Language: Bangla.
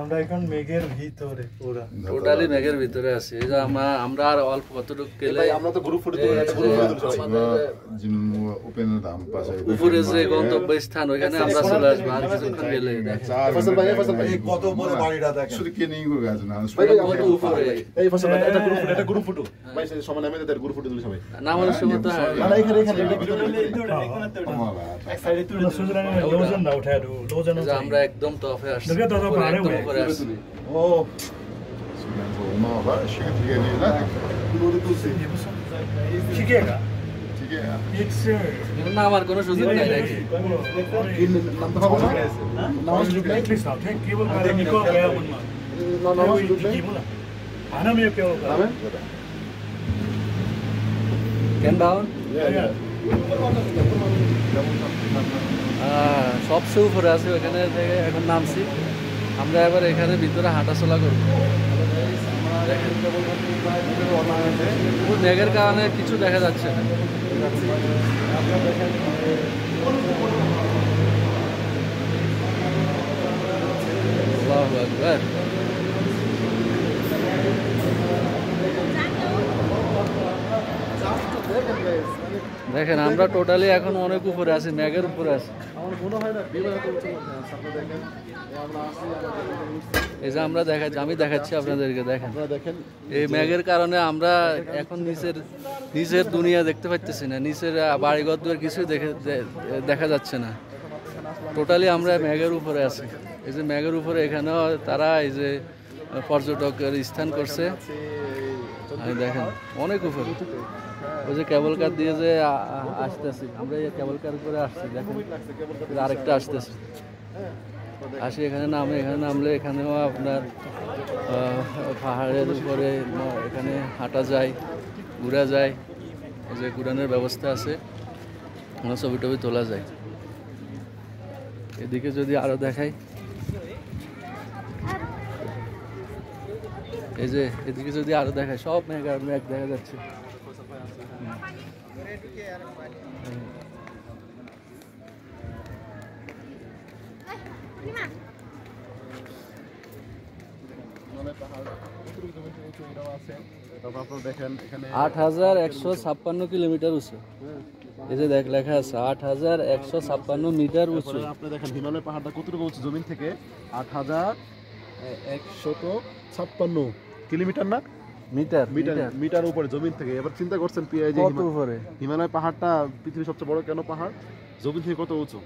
আমরা এখন মেঘের ভিতরে পুরা টোটালি মেঘের ভিতরে আছি। এই যে আমরা আর অল্প কতটুকু গেলে আমরা তো গ্রুপ ফটো তুলে একটা গ্রুপ ফটো তুলছি উপরে যে গন্তব্য স্থান ওখানে আমরা চলে আসবো আর কিছুক্ষণ গেলে। ফসল ভাই কত বড় বাড়িটা দেখেন শুধু কে নিয়ে গেছে আছে না কত উপরে এই ফসল ভাই এটা গ্রুপ ফটো ভাই সমান নামে তাদের গ্রুপ ফটো তুলি সবাই নামানোর সময় তো না এখানে এটা ভিডিও এক সাইডে তুলে সুজরানের লোজন না উঠায় দো লোজন যে আমরা একদম টপে আসছি, দেখে তো উপরে পারে একদম উপরে আসছি। ও ما بقى الشيء اللي جاي لا نور توسي শিখেগা ठीक है एक से না আমার কোনো সুযোগ নাই নাকি। इन नंबर হবে না नाउस look like this now take cable का निको गया मन मा नाउस लुक लाइक आना में केबल का नाम ক্যান ডাউন সবচেয়ে উপরে আছে, ওখানে থেকে এখন নামছি। আমরা এবার এখানে ভিতরে হাঁটাচলা করব। মেঘের কারণে কিছু দেখা যাচ্ছে না। আল্লাহু আকবার। দেখেন আমরা টোটালি এখন অনেক উপরে আছি, মেঘের উপরে আছি। আমার মনে হয় না বিমান তো উঠছে আপনি দেখেন আমরা আসি এই যে আমরা দেখাচ্ছি, আমি দেখাচ্ছি আপনাদেরকে, দেখেন আপনারা দেখেন এই মেঘের কারণে আমরা এখন নিচের দুনিয়া দেখতে পাচ্ছি না, নিচের বাড়িঘর দুয়ার কিছুই দেখা যাচ্ছে না। টোটালি আমরা মেঘের উপরে আছি। এই যে মেঘের উপরে এখানেও তারা এই যে পর্যটকের স্থান করছে, আমি দেখেন অনেক উপরে। ওই যে কেবল কার দিয়ে যে আসতেছি আমরা, এই কেবল কার করে আসছি, দেখেন আরেকটা আসতেছে। আসি এখানে নামলে এখানেও আপনার পাহাড়ের উপরে এখানে হাঁটা যায়, ঘোরা যায়, এই যে ঘুরানোর ব্যবস্থা আছে, ছবি টবি তোলা যায়। এদিকে যদি আরো দেখাই, এই যে এদিকে যদি আরো দেখায়, সব মেঘ দেখা যাচ্ছে। দেখেন এখানে 8156 কিলোমিটার উঁচু। এই যে লেখা আছে 8156 মিটার উঁচু। আপনি দেখেন হিমালয় পাহাড়টা কতটুকু উঁচু জমিন থেকে? 8156 কিলোমিটার না মিটার উপরে জমিন থেকে। এবার চিন্তা করছেন উপরে হিমালয় পাহাড়টা পৃথিবীর সবচেয়ে বড় কেন পাহাড়, জমিন থেকে কত উঁচু।